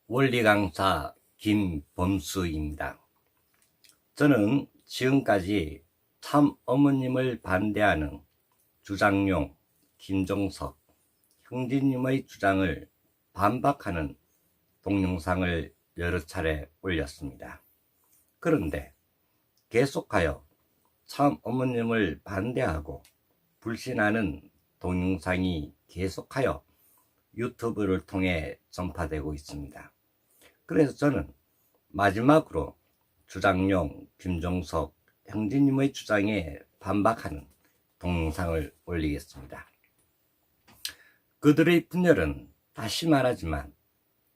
원리 강사 김범수입니다. 저는 지금까지 참 어머님을 반대하는 주장용 김종석 형제님의 주장을 반박하는 동영상을 여러 차례 올렸습니다. 그런데 계속하여 참 어머님을 반대하고 불신하는 동영상이 계속하여 유튜브를 통해 전파되고 있습니다. 그래서 저는 마지막으로 주장용 김종석 형제님의 주장에 반박하는 동영상을 올리겠습니다. 그들의 분열은 다시 말하지만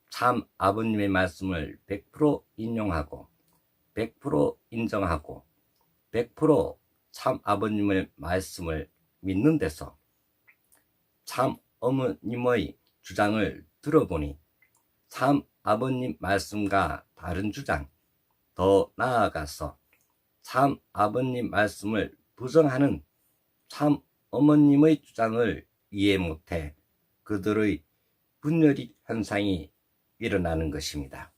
참 아버님의 말씀을 100% 인용하고 100% 인정하고 100% 참 아버님의 말씀을 믿는 데서 참 어머님의 주장을 들어보니 참 아버님 말씀과 다른 주장, 더 나아가서 참 아버님 말씀을 부정하는 참 어머님의 주장을 이해 못해 그들의 분열이 현상이 일어나는 것입니다.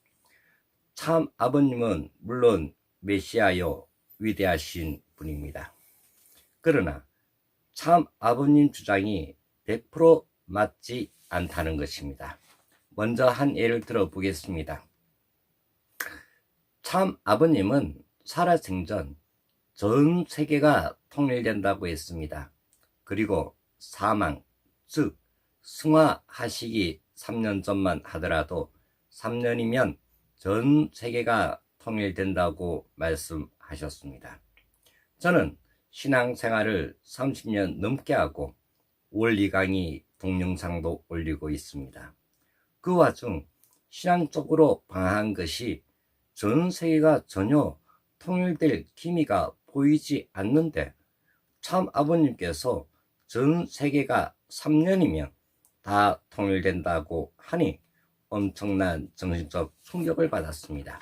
참 아버님은 물론 메시아요 위대하신 분입니다. 그러나 참 아버님 주장이 100% 맞지 않다는 것입니다. 먼저 한 예를 들어보겠습니다. 참 아버님은 살아생전 전 세계가 통일된다고 했습니다. 그리고 사망, 즉 승화하시기 3년 전만 하더라도 3년이면 전 세계가 통일된다고 말씀하셨습니다. 저는 신앙생활을 30년 넘게 하고 원리 강의 동영상도 올리고 있습니다. 그 와중 신앙적으로 방황한 것이 전 세계가 전혀 통일될 기미가 보이지 않는데 참 아버님께서 전 세계가 3년이면 다 통일된다고 하니 엄청난 정신적 충격을 받았습니다.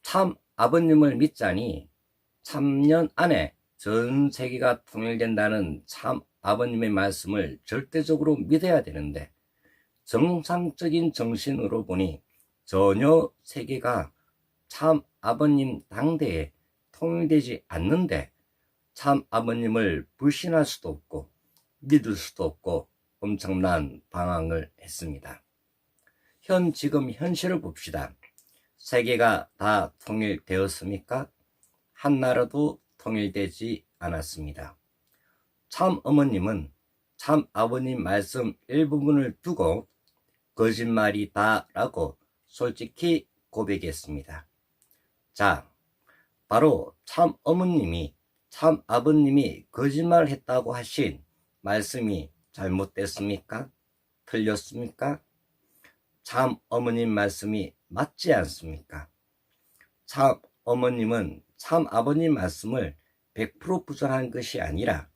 참 아버님을 믿자니 3년 안에 전 세계가 통일된다는 참 아버님의 말씀을 절대적으로 믿어야 되는데 정상적인 정신으로 보니 전혀 세계가 참 아버님 당대에 통일되지 않는데 참 아버님을 불신할 수도 없고 믿을 수도 없고 엄청난 방황을 했습니다. 지금 현실을 봅시다. 세계가 다 통일되었습니까? 한 나라도 통일되지 않았습니다. 참 어머님은 참 아버님 말씀 일부분을 두고 거짓말이다 라고 솔직히 고백했습니다. 자, 바로 참 어머님이 참 아버님이 거짓말 했다고 하신 말씀이 잘못됐습니까? 틀렸습니까? 참 어머님 말씀이 맞지 않습니까? 참 어머님은 참 아버님 말씀을 100% 부정한 것이 아니라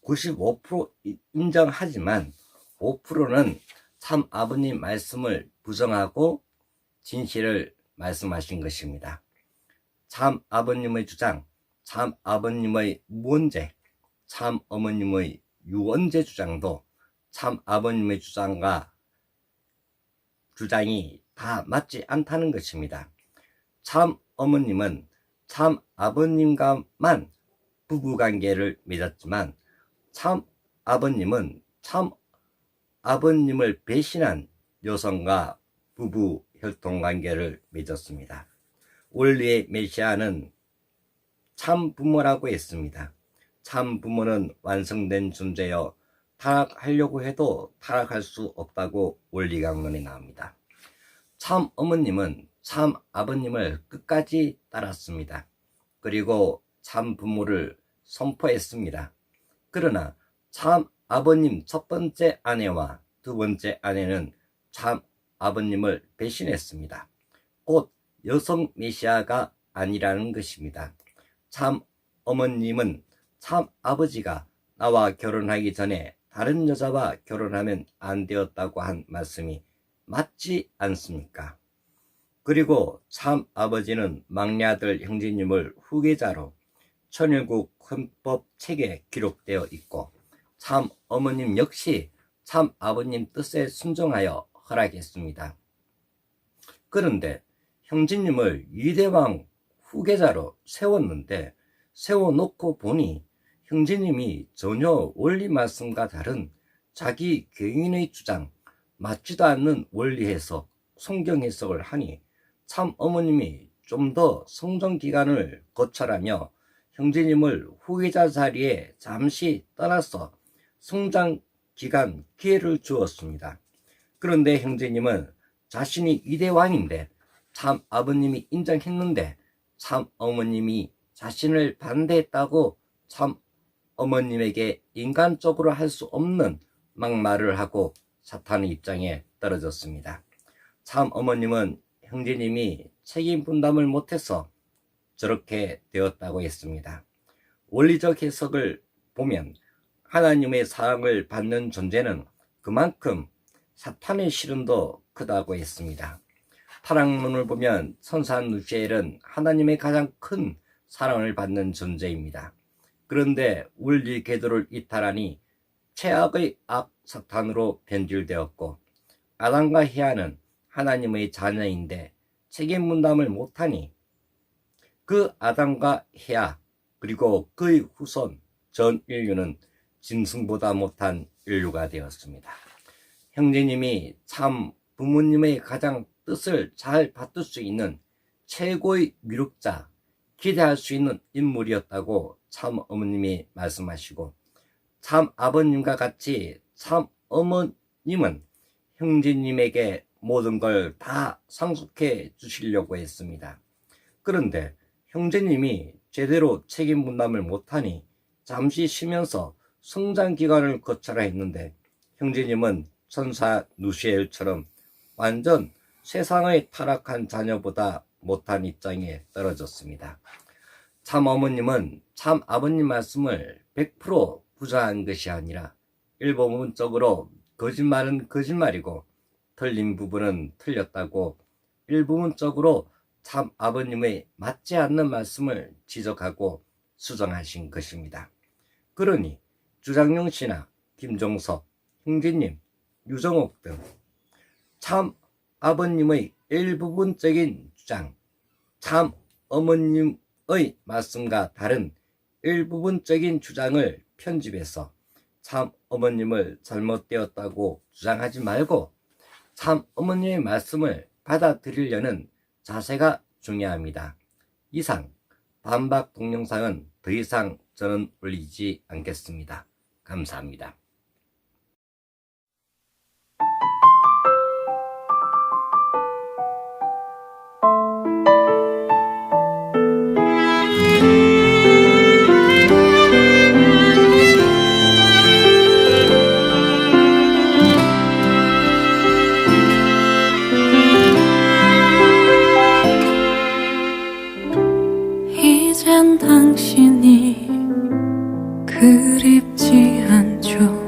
95% 인정하지만 5%는 참 아버님 말씀을 부정하고 진실을 말씀하신 것입니다. 참 아버님의 주장, 참 아버님의 무언제, 참 어머님의 유언제 주장도 참 아버님의 주장이 다 맞지 않다는 것입니다. 참 어머님은 참 아버님과만 부부관계를 맺었지만 참 아버님은 참 아버님을 배신한 여성과 부부 혈통관계를 맺었습니다. 원리의 메시아는 참 부모라고 했습니다. 참 부모는 완성된 존재여 타락하려고 해도 타락할 수 없다고 원리 강론에 나옵니다. 참 어머님은 참 아버님을 끝까지 따랐습니다. 그리고 참 부모를 선포했습니다. 그러나 참 아버님 첫 번째 아내와 두 번째 아내는 참 아버님을 배신했습니다. 곧 여성 메시아가 아니라는 것입니다. 참 어머님은 참 아버지가 나와 결혼하기 전에 다른 여자와 결혼하면 안 되었다고 한 말씀이 맞지 않습니까? 그리고 참 아버지는 막내 아들 형제님을 후계자로 천일국 헌법 책에 기록되어 있고 참 어머님 역시 참 아버님 뜻에 순종하여 허락했습니다. 그런데 형제님을 위대왕 후계자로 세웠는데 세워놓고 보니 형제님이 전혀 원리 말씀과 다른 자기 개인의 주장, 맞지도 않는 원리 해석, 성경 해석을 하니 참 어머님이 좀 더 성장 기간을 거쳐라며 형제님을 후계자 자리에 잠시 떠나서 성장 기간 기회를 주었습니다. 그런데 형제님은 자신이 위대왕인데 참 아버님이 인정했는데 참 어머님이 자신을 반대했다고 참 어머님에게 인간적으로 할 수 없는 막말을 하고 사탄의 입장에 떨어졌습니다. 참 어머님은 형제님이 책임 분담을 못해서 저렇게 되었다고 했습니다. 원리적 해석을 보면 하나님의 사랑을 받는 존재는 그만큼 사탄의 시련도 크다고 했습니다. 타락문을 보면 선사 누시엘은 하나님의 가장 큰 사랑을 받는 존재입니다. 그런데 원리 궤도를 이탈하니 최악의 악 사탄으로 변질되었고 아담과 헤아는 하나님의 자녀인데 책임 분담을 못하니 그 아담과 헤아 그리고 그의 후손 전 인류는 짐승보다 못한 인류가 되었습니다. 형제님이 참 부모님의 가장 뜻을 잘 받들 수 있는 최고의 미륵자, 기대할 수 있는 인물이었다고 참 어머님이 말씀하시고 참 아버님과 같이 참 어머님은 형제님에게 모든 걸 다 상속해 주시려고 했습니다. 그런데 형제님이 제대로 책임 분담을 못하니 잠시 쉬면서 성장 기간을 거쳐라 했는데 형제님은 천사 누시엘처럼 완전 세상의 타락한 자녀보다 못한 입장에 떨어졌습니다. 참 어머님은 참 아버님 말씀을 100% 부정한 것이 아니라 일부분적으로 거짓말은 거짓말이고 틀린 부분은 틀렸다고 일부분적으로 참 아버님의 맞지 않는 말씀을 지적하고 수정하신 것입니다. 그러니 주장용 씨나 김종석, 형제님, 유정옥 등 참 아버님의 일부분적인 주장, 참 어머님의 말씀과 다른 일부분적인 주장을 편집해서 참 어머님을 잘못되었다고 주장하지 말고 참 어머님의 말씀을 받아들이려는 자세가 중요합니다. 이상 반박 동영상은 더 이상 저는 올리지 않겠습니다. 감사합니다. 이젠 당신이 그립지 않죠.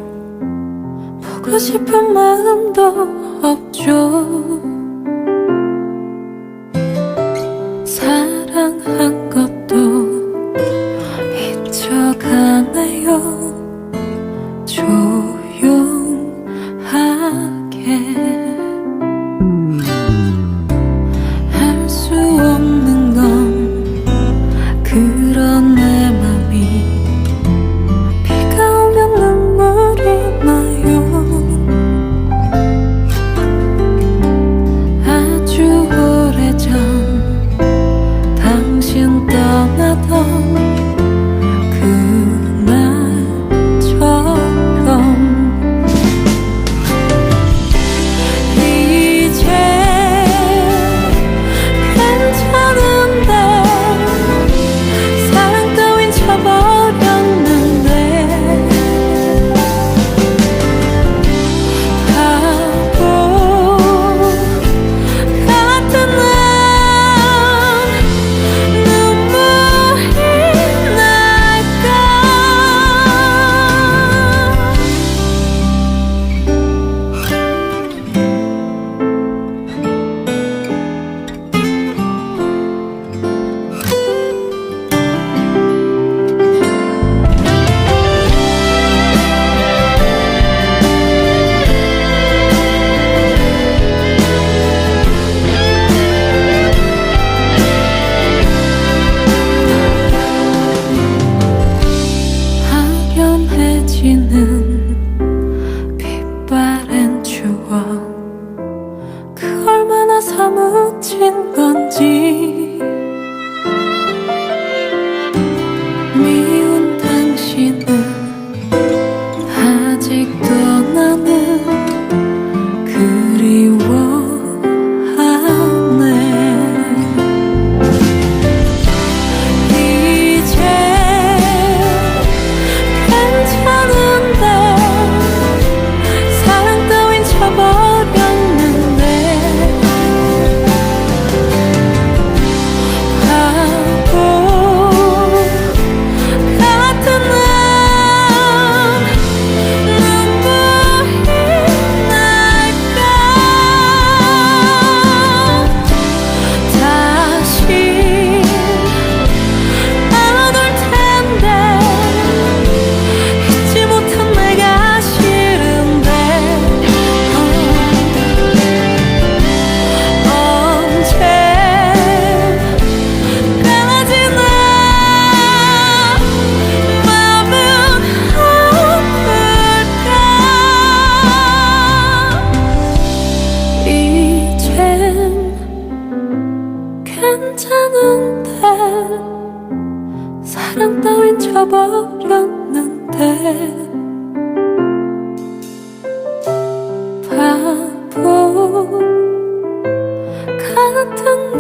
그 얼마나 사무친 건지 미운 당신은 아직도 나는 그리워하네. 이제 괜찮은데 사랑 따윈 쳐버렸는데 바보 같은 난 눈물이 날까. 다시 안 올 텐데 잊지 못한 내가 싫은데 언제까지나 마음은 아플까. 이젠 괜찮은데 사랑 따윈 쳐버렸는데 바보 같은 난